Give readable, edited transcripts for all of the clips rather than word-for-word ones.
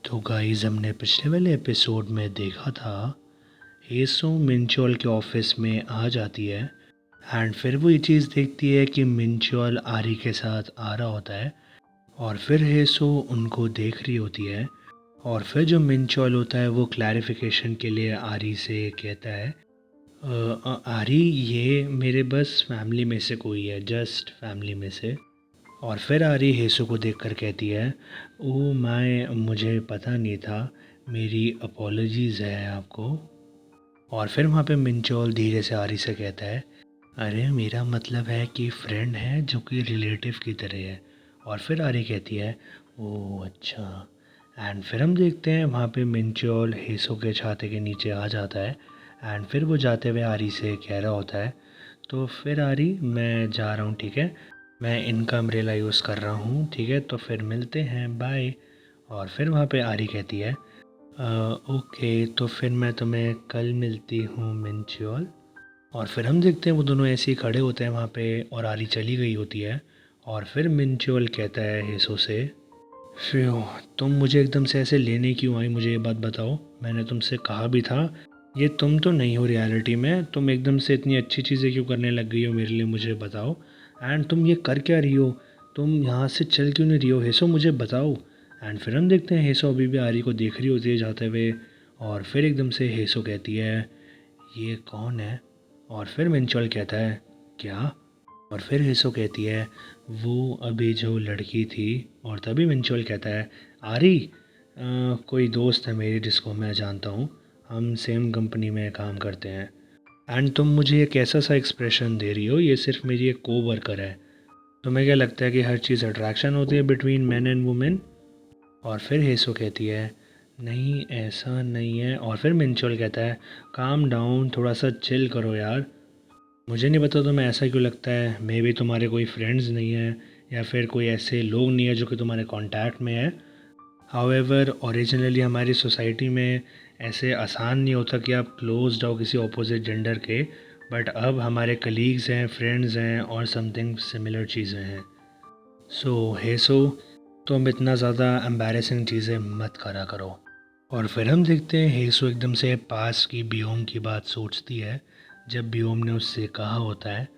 तो गाइस हमने पिछले वाले एपिसोड में देखा था हेसो मिंचोल के ऑफिस में आ जाती है एंड फिर वो ये चीज़ देखती है कि मिंचोल आरी के साथ आ रहा होता है और फिर हेसो उनको देख रही होती है और फिर जो मिंचोल होता है वो क्लैरिफिकेशन के लिए आरी से कहता है आरी ये मेरे बस फैमिली में से कोई है, जस्ट फैमिली में से। और फिर आरी हेसू को देखकर कहती है, ओ मैं मुझे पता नहीं था, मेरी अपॉलॉजीज़ है आपको। और फिर वहाँ पे मिंचोल धीरे से आरी से कहता है, अरे मेरा मतलब है कि फ्रेंड है जो कि रिलेटिव की तरह है। और फिर आरी कहती है, ओ अच्छा। एंड फिर हम देखते हैं वहाँ पे मिंचोल हेसो के छाते के नीचे आ जाता है एंड फिर वो जाते हुए आरी से कह रहा होता है, तो फिर आरी मैं जा रहा हूँ, ठीक है, मैं इनका अम्ब्रेला यूज़ कर रहा हूँ, ठीक है, तो फिर मिलते हैं, बाय। और फिर वहाँ पे आरी कहती है, ओके तो फिर मैं तुम्हें कल मिलती हूँ मिंचोल। और फिर हम देखते हैं वो दोनों ऐसे ही खड़े होते हैं वहाँ पे और आरी चली गई होती है। और फिर मिंचोल कहता है हेसो से, फ्यो तुम मुझे एकदम से ऐसे लेने क्यों आई, मुझे ये बात बताओ, मैंने तुमसे कहा भी था ये तुम तो नहीं हो रियलिटी में, तुम एकदम से इतनी अच्छी चीज़ें क्यों करने लग गई हो मेरे लिए, मुझे बताओ। एंड तुम ये कर क्या रही हो, तुम यहाँ से चल क्यों नहीं रही हो हेसो, मुझे बताओ। एंड फिर हम देखते हैं हेसो अभी भी आरी को देख रही होती है जाते हुए। और फिर एकदम से हेसो कहती है, ये कौन है। और फिर मिंचोल कहता है, क्या। और फिर हेसो कहती है, वो अभी जो लड़की थी। और तभी मिंचोल कहता है, आरी कोई दोस्त है मेरी जिसको मैं जानता हूँ, हम सेम कंपनी में काम करते हैं। एंड तुम मुझे ये कैसा सा एक्सप्रेशन दे रही हो, ये सिर्फ मेरी एक को वर्कर है, तुम्हें क्या लगता है कि हर चीज़ अट्रैक्शन होती है बिटवीन मैन एंड वुमेन। और फिर हेसो कहती है, नहीं ऐसा नहीं है। और फिर मिंचोल कहता है, काम डाउन, थोड़ा सा चिल करो यार, मुझे नहीं पता तुम्हें ऐसा क्यों लगता है, मे भी तुम्हारे कोई फ्रेंड्स नहीं है या फिर कोई ऐसे लोग नहीं है जो कि तुम्हारे कांटेक्ट में है। हाउएवर ओरिजिनली हमारी सोसाइटी में ऐसे आसान नहीं होता कि आप क्लोज हो किसी अपोजिट जेंडर के, बट अब हमारे कलीग्स हैं, फ्रेंड्स हैं और समथिंग सिमिलर चीज़ें हैं। सो हेसो तुम इतना ज़्यादा एम्बैरेसिंग चीज़ें मत करा करो। और फिर हम देखते हैं हेसो एकदम से पास की बियोम की बात सोचती है, जब बियोम ने उससे कहा होता है,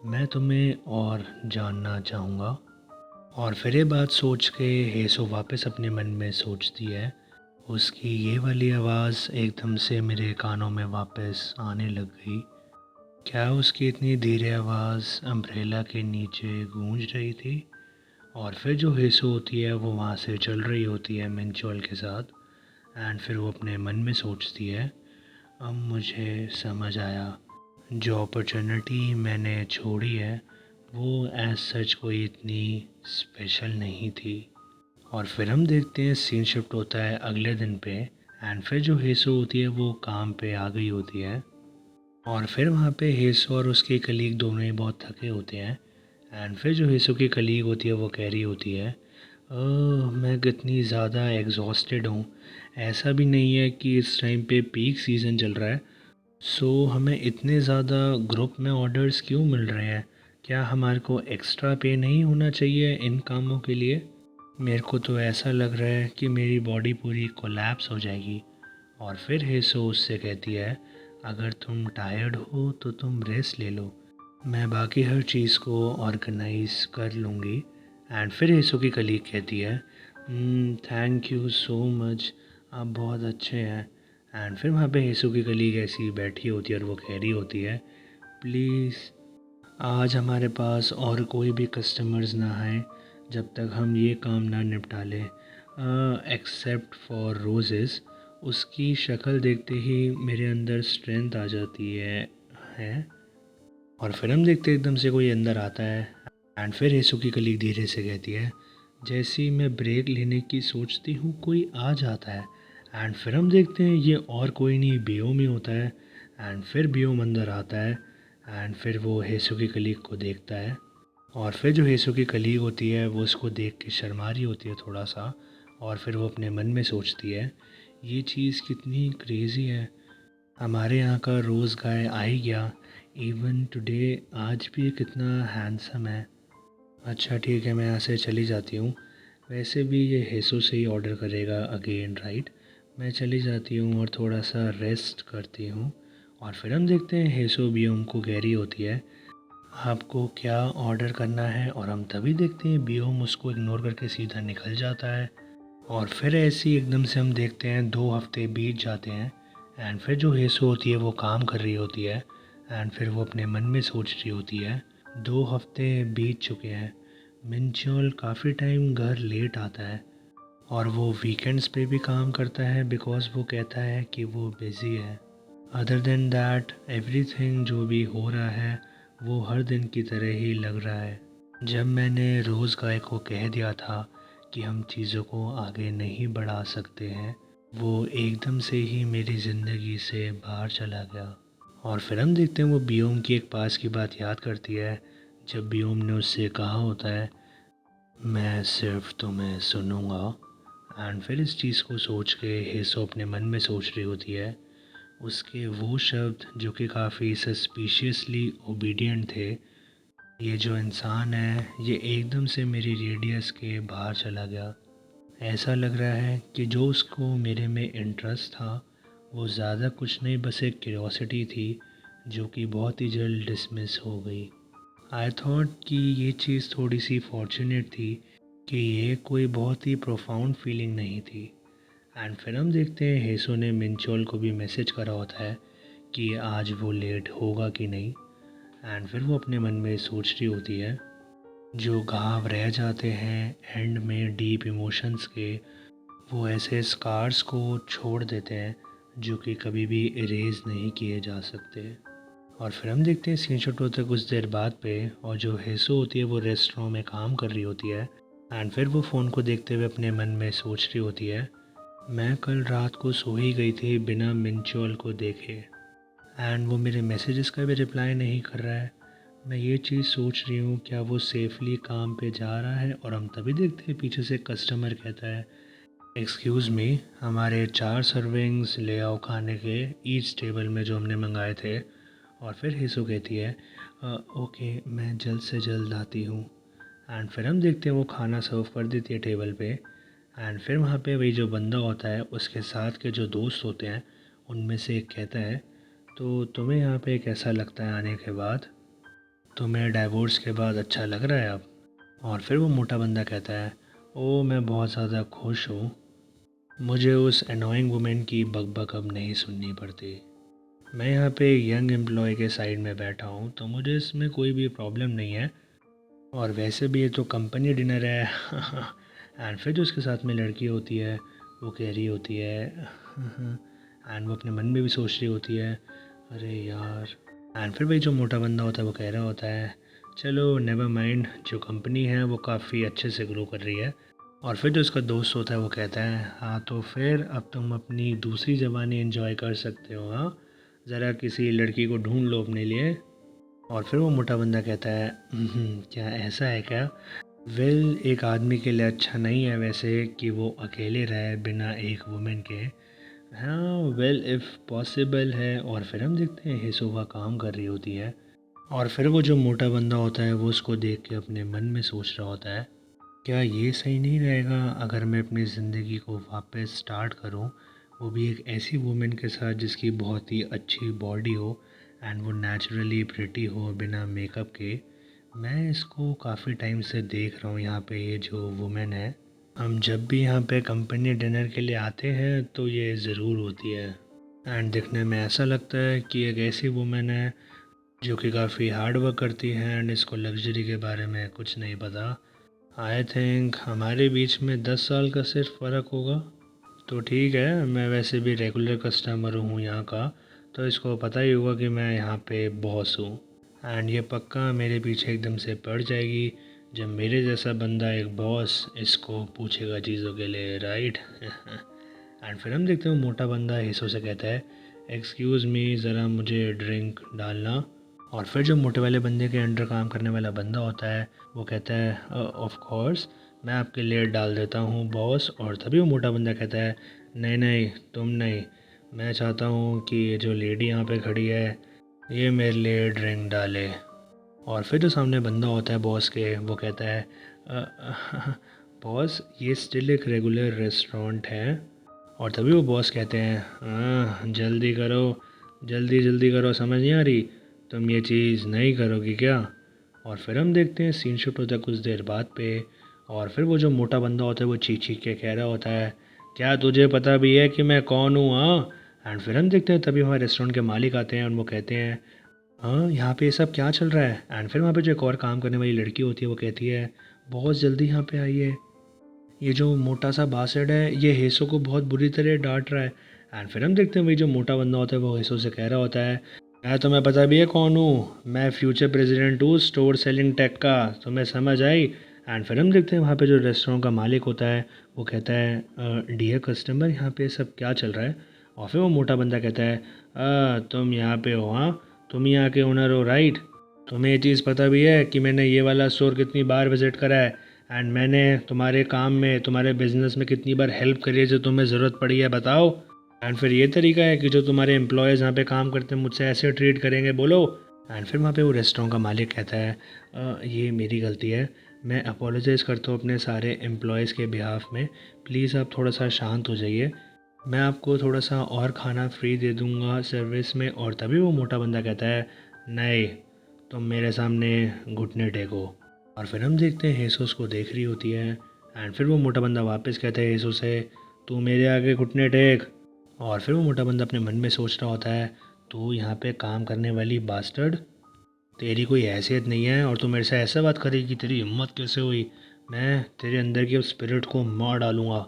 मैं तुम्हें और जानना चाहूँगा। और फिर ये बात सोच के हेसो वापस अपने मन में सोचती है, उसकी ये वाली आवाज़ एकदम से मेरे कानों में वापस आने लग गई। क्या उसकी इतनी धीरे आवाज़ अम्ब्रेला के नीचे गूंज रही थी। और फिर जो हेसो होती है वो वहाँ से चल रही होती है मिंचोल के साथ। एंड फिर वो अपने मन में सोचती है, अब मुझे समझ आया, जो अपॉर्चुनिटी मैंने छोड़ी है वो एज सच कोई इतनी स्पेशल नहीं थी। और फिर हम देखते हैं सीन शिफ्ट होता है अगले दिन पे एंड फिर जो हेसो होती है वो काम पे आ गई होती है। और फिर वहाँ पे हेसो और उसके कलीग दोनों ही बहुत थके होते हैं। एंड फिर जो हेसो की कलीग होती है वो कह रही होती है, मैं कितनी ज़्यादा एग्जॉस्टेड हूँ, ऐसा भी नहीं है कि इस टाइम पे पीक सीज़न चल रहा है, सो हमें इतने ज़्यादा ग्रुप में ऑर्डर्स क्यों मिल रहे हैं, क्या हमारे को एक्स्ट्रा पे नहीं होना चाहिए इन कामों के लिए। मेरे को तो ऐसा लग रहा है कि मेरी बॉडी पूरी कोलैप्स हो जाएगी। और फिर हेसो उससे कहती है, अगर तुम टायर्ड हो तो तुम रेस्ट ले लो, मैं बाकी हर चीज़ को ऑर्गेनाइज कर लूँगी। एंड फिर हेसो की कलीग कहती है, थैंक यू सो मच, आप बहुत अच्छे हैं। एंड फिर वहाँ पे हेसो की कलीग ऐसी बैठी होती है और वो कह रही होती है, प्लीज़ आज हमारे पास और कोई भी कस्टमर्स ना आए जब तक हम ये काम ना निपटा लें, एक्सेप्ट फॉर रोजेस। उसकी शक्ल देखते ही मेरे अंदर स्ट्रेंथ आ जाती है। और फिर हम देखते एकदम से कोई अंदर आता है एंड फिर हेसु की कलीग धीरे से कहती है, जैसे ही मैं ब्रेक लेने की सोचती हूँ कोई आ जाता है। एंड फिर हम देखते हैं ये और कोई नहीं बियोम ही होता है। एंड फिर बियोम अंदर आता है एंड फिर वो हेसु की कलीग को देखता है। और फिर जो हेसु की कलीग होती है वो उसको देख के शर्मा रही होती है थोड़ा सा। और फिर वो अपने मन में सोचती है, ये चीज़ कितनी क्रेज़ी है, हमारे यहाँ का रोज़ गाय आ ही गया, इवन टुडे, आज भी ये कितना हैंडसम है। अच्छा ठीक है, मैं यहाँ से चली जाती हूँ, वैसे भी ये हेसो से ही ऑर्डर करेगा अगेन, राइट। मैं चली जाती हूँ और थोड़ा सा रेस्ट करती हूँ। और फिर हम देखते हैं हेसो बियोम को कह रही होती है आपको क्या ऑर्डर करना है, और हम तभी देखते हैं बियोम उसको इग्नोर करके सीधा निकल जाता है। और फिर ऐसे ही एकदम से हम देखते हैं 2 हफ्ते बीत जाते हैं। एंड फिर जो हेसो होती है वो काम कर रही होती है। एंड फिर वो अपने मन में सोच रही होती है 2 हफ्ते बीत चुके हैं, मिंचोल काफ़ी टाइम घर लेट आता है और वो वीकेंड्स पे भी काम करता है बिकॉज़ वो कहता है कि वो बिज़ी है। अदर देन दैट एवरीथिंग जो भी हो रहा है वो हर दिन की तरह ही लग रहा है। जब मैंने रोज़ गाय को कह दिया था कि हम चीज़ों को आगे नहीं बढ़ा सकते हैं, वो एकदम से ही मेरी ज़िंदगी से बाहर चला गया। और फिर हम देखते हैं वो बियोम की एक पास की बात याद करती है, जब बियोम ने उससे कहा होता है मैं सिर्फ तुम्हें सुनूंगा। एंड फिर इस चीज़ को सोच के हेसो अपने मन में सोच रही होती है उसके वो शब्द जो कि काफ़ी सस्पिशियसली ओबीडिएंट थे, ये जो इंसान है ये एकदम से मेरी रेडियस के बाहर चला गया। ऐसा लग रहा है कि जो उसको मेरे में इंटरेस्ट था वो ज़्यादा कुछ नहीं, बस एक क्यूरियोसिटी थी जो कि बहुत ही जल्द डिसमिस हो गई। आई थॉट कि ये चीज़ थोड़ी सी फॉर्चुनेट थी कि ये कोई बहुत ही प्रोफाउंड फीलिंग नहीं थी। एंड फिर हम देखते हैं हेसो ने मिंचोल को भी मैसेज करा होता है कि आज वो लेट होगा कि नहीं। एंड फिर वो अपने मन में सोच रही होती है जो घाव रह जाते हैं एंड में डीप इमोशंस के, वो ऐसे स्कार्स को छोड़ देते हैं जो कि कभी भी इरेज नहीं किए जा सकते। और फिर हम देखते हैं सीन शॉट होता है कुछ देर बाद पे, और जो हेसो होती है वो रेस्टोरेंट में काम कर रही होती है। एंड फिर वो फ़ोन को देखते हुए अपने मन में सोच रही होती है मैं कल रात को सो ही गई थी बिना मिंचोल को देखे, एंड वो मेरे मैसेजेस का भी रिप्लाई नहीं कर रहा है। मैं ये चीज़ सोच रही हूँ क्या वो सेफली काम पे जा रहा है। और हम तभी देखते हैं पीछे से कस्टमर कहता है एक्सक्यूज़ मी, हमारे 4 सर्विंग्स ले आओ खाने के ईच टेबल में जो हमने मंगाए थे। और फिर हिसू कहती है ओके मैं जल्द से जल्द आती हूँ। एंड फिर हम देखते हैं वो खाना सर्व कर देती है टेबल पे। एंड फिर वहाँ पे वही जो बंदा होता है उसके साथ के जो दोस्त होते हैं उनमें से एक कहता है तो तुम्हें यहाँ पे कैसा लगता है आने के बाद, तुम्हें डाइवोर्स के बाद अच्छा लग रहा है अब। और फिर वो मोटा बंदा कहता है ओ मैं बहुत ज़्यादा खुश हूँ, मुझे उस अनोइंग वुमेन की बकबक अब नहीं सुननी पड़ती। मैं यहाँ पे यंग एम्प्लॉय के साइड में बैठा हूँ तो मुझे इसमें कोई भी प्रॉब्लम नहीं है, और वैसे भी ये तो कंपनी डिनर है। एंड फिर जो उसके साथ में लड़की होती है वो कह रही होती है एंड वो अपने मन में भी सोच रही होती है अरे यार। एंड फिर भाई जो मोटा बंदा होता है वो कह रहा होता है चलो नेवर माइंड, जो कंपनी है वो काफ़ी अच्छे से ग्रो कर रही है। और फिर जो उसका दोस्त होता है वो कहता है हाँ तो फिर अब तुम अपनी दूसरी जवानी एंजॉय कर सकते हो, हाँ ज़रा किसी लड़की को ढूंढ लो अपने लिए। और फिर वो मोटा बंदा कहता है क्या ऐसा है क्या, वेल एक आदमी के लिए अच्छा नहीं है वैसे कि वो अकेले रहे बिना एक वुमेन के। हाँ वेल इफ़ पॉसिबल है। और फिर हम देखते हैं हिसोवा काम कर रही होती है, और फिर वो जो मोटा बंदा होता है वो उसको देख के अपने मन में सोच रहा होता है क्या ये सही नहीं रहेगा अगर मैं अपनी ज़िंदगी को वापस स्टार्ट करूं, वो भी एक ऐसी वुमेन के साथ जिसकी बहुत ही अच्छी बॉडी हो एंड वो नेचुरली प्रिटी हो बिना मेकअप के। मैं इसको काफ़ी टाइम से देख रहा हूँ यहाँ पे ये जो वुमेन है, हम जब भी यहाँ पे कंपनी डिनर के लिए आते हैं तो ये ज़रूर होती है। एंड दिखने में ऐसा लगता है कि एक ऐसी वुमेन है जो कि काफ़ी हार्ड वर्क करती है एंड इसको लग्जरी के बारे में कुछ नहीं पता। आई थिंक हमारे बीच में 10 साल का सिर्फ फ़र्क होगा। तो ठीक है, मैं वैसे भी रेगुलर कस्टमर हूँ यहाँ का, तो इसको पता ही होगा कि मैं यहाँ पे बॉस हूँ। एंड ये पक्का मेरे पीछे एकदम से पड़ जाएगी जब मेरे जैसा बंदा एक बॉस इसको पूछेगा चीज़ों के लिए, राइट। एंड फिर हम देखते हैं वो मोटा बंदा हिस्सों से कहता है एक्सक्यूज़ मी ज़रा मुझे ड्रिंक डालना। और फिर जो मोटे वाले बंदे के अंडर काम करने वाला बंदा होता है वो कहता है ऑफ कोर्स मैं आपके लिए डाल देता हूँ बॉस। और तभी वो मोटा बंदा कहता है नहीं नहीं तुम नहीं, मैं चाहता हूँ कि ये जो लेडी यहाँ पे खड़ी है ये मेरे लिए ड्रिंक डाले। और फिर जो सामने बंदा होता है बॉस के वो कहता है बॉस ये स्टिल एक रेगुलर रेस्टोरेंट है। और तभी वो बॉस कहते हैं, हाँ जल्दी करो, जल्दी जल्दी करो, समझ नहीं आ रही, तुम ये चीज़ नहीं करोगी क्या? और फिर हम देखते हैं सीन शिफ्ट होता है कुछ देर बाद पे। और फिर वो जो मोटा बंदा होता है वो चीख चीख के कह रहा होता है, क्या तुझे पता भी है कि मैं कौन हूँ? हाँ। एंड फिर हम देखते हैं तभी हमारे रेस्टोरेंट के मालिक आते हैं और वो कहते हैं, हाँ यहाँ पे ये सब क्या चल रहा है? एंड फिर वहाँ पे जो एक और काम करने वाली लड़की होती है वो कहती है, बहुत जल्दी यहाँ पे आइए, ये जो मोटा सा बासड है ये हेसो को बहुत बुरी तरह डांट रहा है। एंड फिर हम देखते हैं वही जो मोटा बंदा होता है वो हेसो से कह रहा होता है, मैं तुम्हें पता भी है कौन हूँ, मैं फ्यूचर प्रेसिडेंट हूँ स्टोर सेलिंग टेक का, तुम्हें समझ आई? एंड फिर हम देखते हैं वहाँ पे जो रेस्टोरेंट का मालिक होता है वो कहता है, डियर कस्टमर यहाँ पे सब क्या चल रहा है? और फिर वो मोटा बंदा कहता है, तुम यहाँ पे हो? हाँ, तुम यहाँ के ओनर हो, राइट? तुम्हें ये चीज़ पता भी है कि मैंने ये वाला स्टोर कितनी बार विज़िट करा है, एंड मैंने तुम्हारे काम में, तुम्हारे बिजनेस में कितनी बार हेल्प करी है जो तुम्हें ज़रूरत पड़ी है, बताओ? एंड फिर ये तरीका है कि जो तुम्हारे एम्प्लॉयज़ यहाँ पे काम करते हैं मुझसे ऐसे ट्रीट करेंगे, बोलो? एंड फिर वहाँ पे वो रेस्टोरेंट का मालिक कहता है, ये मेरी गलती है, मैं अपोलोजाइज़ करता हूँ अपने सारे एम्प्लॉयज़ के बिहाफ में, प्लीज़ आप थोड़ा सा शांत हो जाइए, मैं आपको थोड़ा सा और खाना फ्री दे दूँगा सर्विस में। और तभी वो मोटा बंदा कहता है, नहीं, तुम मेरे सामने घुटने टेको। और फिर हम देखते हैं हेसो उसको देख रही होती है। एंड फिर वो मोटा बंदा वापस कहता है हेसो से, तू मेरे आगे घुटने टेक। और फिर वो मोटा बंदा अपने मन में सोच रहा होता है, तू यहाँ पे काम करने वाली बास्टर्ड, तेरी कोई हैसियत नहीं है और तू मेरे से ऐसा बात करेगी, तेरी हिम्मत कैसे हुई? मैं तेरे अंदर की स्पिरिट को मार डालूंगा।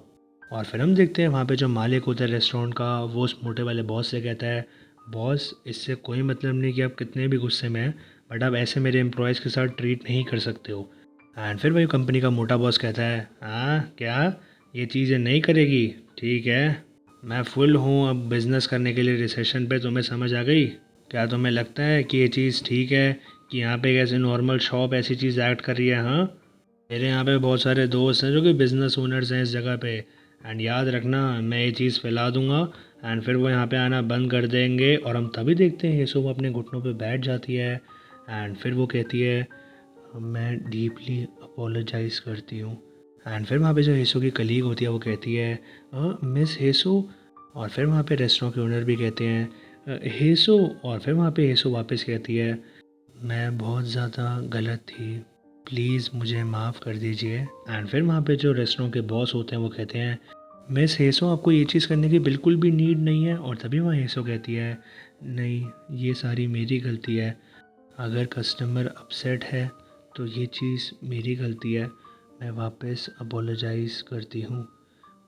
और फिर हम देखते हैं वहाँ पे जो मालिक होता है रेस्टोरेंट का वो उस मोटे वाले बॉस से कहता है, बॉस इससे कोई मतलब नहीं कि आप कितने भी गुस्से में हैं, बट आप ऐसे मेरे एम्प्लॉयज़ के साथ ट्रीट नहीं कर सकते हो। एंड फिर वही कंपनी का मोटा बॉस कहता है, हाँ क्या ये चीज़ें नहीं करेगी? ठीक है, मैं फुल हूँ अब बिज़नेस करने के लिए रिसेशन पे, तुम्हें समझ आ गई? क्या तुम्हें लगता है कि ये चीज़ ठीक है कि यहाँ पे एक ऐसे नॉर्मल शॉप ऐसी चीज़ एक्ट कर रही है? हाँ, मेरे यहाँ पे बहुत सारे दोस्त हैं जो कि बिज़नेस ओनर्स हैं इस जगह पे, एंड याद रखना मैं ये चीज़ फैला दूंगा एंड फिर वो यहाँ पे आना बंद कर देंगे। और हम तभी देखते हैं येसु अपने घुटनों पे बैठ जाती है एंड फिर वो कहती है, मैं डीपली अपोलोजाइज़ करती हूँ। एंड फिर वहाँ पे जो हेसो की कलीग होती है वो कहती है, मिस हेसो। और फिर वहाँ पे रेस्टोरेंट के ओनर भी कहते हैं, हेसो। और फिर वहाँ पे हेसो वापस कहती है, मैं बहुत ज़्यादा गलत थी, प्लीज़ मुझे माफ़ कर दीजिए। एंड फिर वहाँ पे जो रेस्टोरेंट के बॉस होते हैं वो कहते हैं, मिस हेसो आपको ये चीज़ करने की बिल्कुल भी नीड नहीं है। और तभी वहाँ हेसो कहती है, नहीं ये सारी मेरी गलती है, अगर कस्टमर अपसेट है तो ये चीज़ मेरी गलती है, मैं वापस अपोलोजाइज़ करती हूँ,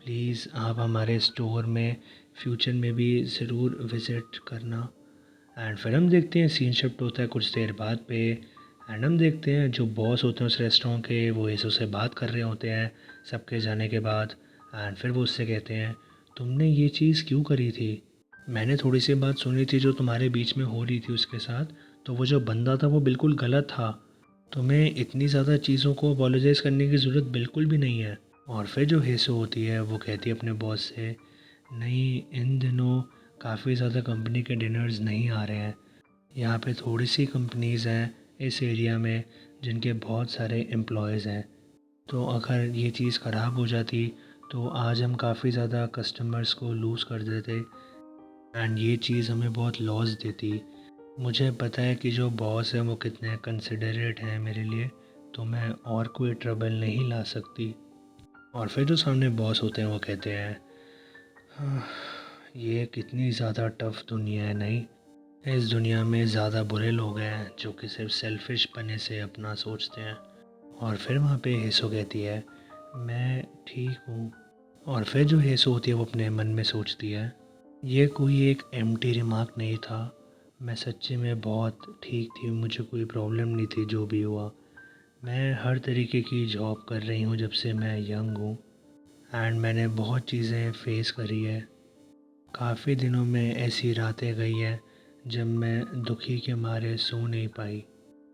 प्लीज़ आप हमारे स्टोर में फ्यूचर में भी ज़रूर विज़िट करना। एंड फिर हम देखते हैं सीन शिफ्ट होता है कुछ देर बाद पे। एंड हम देखते हैं जो बॉस होते हैं उस रेस्टोरेंट के वो येसु से बात कर रहे होते हैं सबके जाने के बाद। एंड फिर वो उससे कहते हैं, तुमने ये चीज़ क्यों करी थी? मैंने थोड़ी सी बात सुनी थी जो तुम्हारे बीच में हो रही थी उसके साथ, तो वो जो बंदा था वो बिल्कुल गलत था, तुम्हें इतनी ज़्यादा चीज़ों को अपोलोजाइज़ करने की ज़रूरत बिल्कुल भी नहीं है। और फिर जो हेसो होती है वो कहती है अपने बॉस से, नहीं इन दिनों काफ़ी ज़्यादा कंपनी के डिनर्स नहीं आ रहे हैं, यहाँ पे थोड़ी सी कंपनीज़ हैं इस एरिया में जिनके बहुत सारे एम्प्लॉयज़ हैं, तो अगर ये चीज़ ख़राब हो जाती तो आज हम काफ़ी ज़्यादा कस्टमर्स को लूज़ कर देते एंड ये चीज़ हमें बहुत लॉस देती। मुझे पता है कि जो बॉस है वो कितने कंसिडरेट हैं मेरे लिए, तो मैं और कोई ट्रबल नहीं ला सकती। और फिर जो सामने बॉस होते हैं वो कहते हैं, "हाँ, ये कितनी ज़्यादा टफ़ दुनिया है, नहीं? इस दुनिया में ज़्यादा बुरे लोग हैं जो कि सिर्फ सेल्फिश पने से अपना सोचते हैं।" और फिर वहाँ पे हेसो कहती है, मैं ठीक हूँ। और फिर जो हेसो होती है वो अपने मन में सोचती है, ये कोई एक एम्प्टी रिमार्क नहीं था, मैं सच्ची में बहुत ठीक थी, मुझे कोई प्रॉब्लम नहीं थी जो भी हुआ, मैं हर तरीके की जॉब कर रही हूँ जब से मैं यंग हूँ एंड मैंने बहुत चीज़ें फेस करी है। काफ़ी दिनों में ऐसी रातें गई हैं जब मैं दुखी के मारे सो नहीं पाई,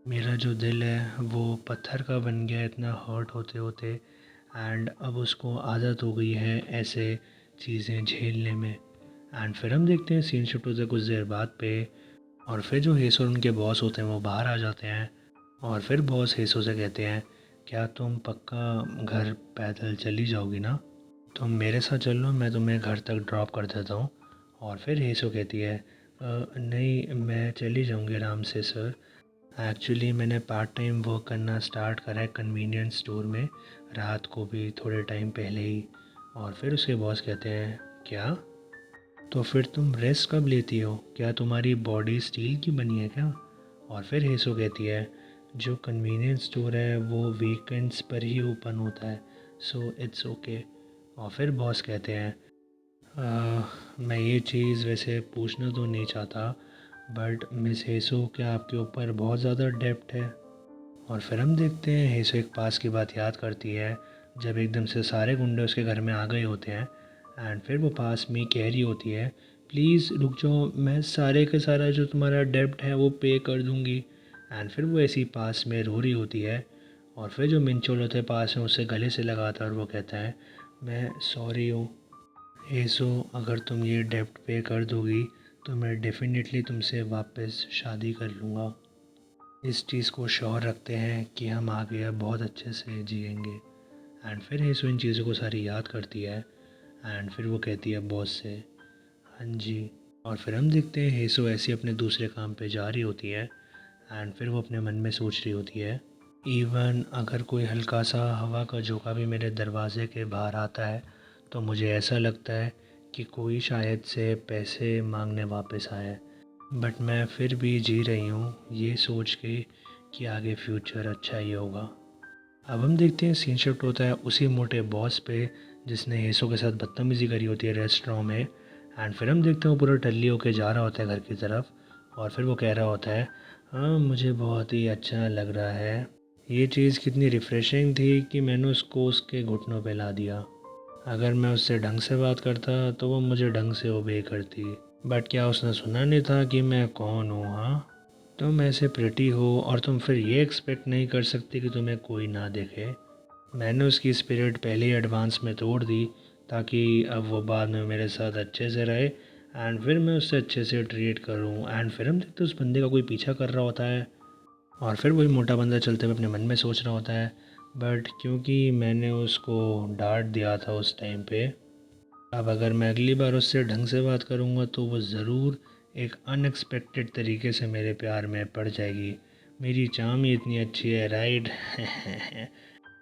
मेरा जो दिल है वो पत्थर का बन गया इतना हर्ट होते होते, एंड अब उसको आदत हो गई है ऐसे चीज़ें झेलने में। एंड फिर हम देखते हैं सीन शिफ्ट होते कुछ देर बाद पे। और फिर जो हेसो और उनके बॉस होते हैं वो बाहर आ जाते हैं। और फिर बॉस हेसो से कहते हैं क्या तुम पक्का घर पैदल चली जाओगी ना? तुम मेरे साथ चल लो, मैं तुम्हें घर तक ड्रॉप कर देता हूँ। और फिर हेसो कहती है, नहीं मैं चली जाऊँगी आराम से सर। एक्चुअली मैंने पार्ट टाइम वर्क करना स्टार्ट करा है कन्वीनियंस स्टोर में, रात को भी थोड़े टाइम पहले ही। और फिर उसके बॉस कहते हैं, क्या? तो फिर तुम रेस्ट कब लेती हो? क्या तुम्हारी बॉडी स्टील की बनी है क्या? और फिर हेसो कहती है, जो कन्वीनियंस स्टोर है वो वीकेंड्स पर ही ओपन होता है, सो इट्स ओके। और फिर बॉस कहते हैं, मैं ये चीज़ वैसे पूछना तो नहीं चाहता, बट मिस हेसो क्या आपके ऊपर बहुत ज़्यादा डेप्ट है? और फिर हम देखते हैं हेसो एक पास की बात याद करती है, जब एकदम से सारे गुंडे उसके घर में आ गए होते हैं। एंड फिर वो पास में कह रही होती है, प्लीज़ रुक जाओ, मैं सारे का सारा जो तुम्हारा डेब्ट है वो पे कर दूँगी। एंड फिर वो ऐसी पास में रो रही होती है। और फिर जो मिंचोल होते हैं पास में उससे गले से लगाता है और वो कहता है, मैं सॉरी हूँ हेसो, अगर तुम ये डेब्ट पे कर दोगी तो मैं डेफिनेटली तुमसे वापस शादी कर लूँगा। इस चीज़ को श्योर रखते हैं कि हम आगे अब बहुत अच्छे से जिएंगे। एंड फिर हेसु इन चीज़ों को सारी याद करती है। एंड फिर वो कहती है बॉस से, हाँ जी। और फिर हम देखते हैं हेसु ऐसी अपने दूसरे काम पे जा रही होती है। एंड फिर वो अपने मन में सोच रही होती है, इवन अगर कोई हल्का सा हवा का झोंका भी मेरे दरवाजे के बाहर आता है तो मुझे ऐसा लगता है कि कोई शायद से पैसे मांगने वापस आया है। बट मैं फिर भी जी रही हूँ ये सोच के कि आगे फ्यूचर अच्छा ही होगा। अब हम देखते हैं सीन शिफ्ट होता है उसी मोटे बॉस पे जिसने हेसो के साथ बदतमीज़ी करी होती है रेस्टोरेंट में। एंड फिर हम देखते हैं वो पूरा टल्ली होके जा रहा होता है घर की तरफ। और फिर वो कह रहा होता है, हाँ मुझे बहुत ही अच्छा लग रहा है। ये चीज़ कितनी रिफ़्रेशिंग थी कि मैंने उसको उसके घुटनों पे ला दिया। अगर मैं उससे ढंग से बात करता तो वो मुझे ढंग से ओबे करती। बट क्या उसने सुना नहीं था कि मैं कौन हूँ? हाँ, तुम ऐसे प्रिटी हो और तुम फिर ये एक्सपेक्ट नहीं कर सकती कि तुम्हें कोई ना देखे। मैंने उसकी स्पिरिट पहले ही एडवांस में तोड़ दी ताकि अब वो बाद में मेरे साथ अच्छे से रहे एंड फिर मैं उससे अच्छे से ट्रीट करूँ। एंड फिर हम देखते उस बंदे का कोई पीछा कर रहा होता है। और फिर वही मोटा बंदा चलते हुए अपने मन में सोच रहा होता है, बट क्योंकि मैंने उसको डांट दिया था उस टाइम पे, अब अगर मैं अगली बार उससे ढंग से बात करूँगा तो वो ज़रूर एक अनएक्सपेक्टेड तरीके से मेरे प्यार में पड़ जाएगी। मेरी चाम ही इतनी अच्छी है, राइट?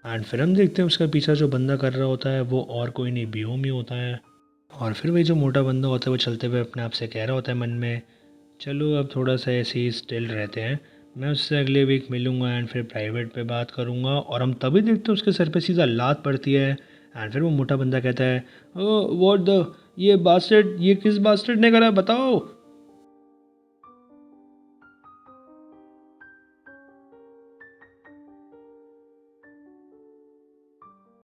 एंड फिर हम देखते हैं उसका पीछा जो बंदा कर रहा होता है वो और कोई नहीं बियोमी होता है। और फिर वही जो मोटा बंदा होता है वो चलते हुए अपने आप से कह रहा होता है मन में, चलो अब थोड़ा सा ऐसे ही स्टिल रहते हैं, मैं उससे अगले वीक मिलूँगा एंड फिर प्राइवेट पे बात करूँगा। और हम तभी देखते हैं उसके सर पे सीधा लात पड़ती है। एंड फिर वो मोटा बंदा कहता है, ओ व्हाट द, ये बास्टर्ड, ये किस बास्टर्ड ने करा बताओ।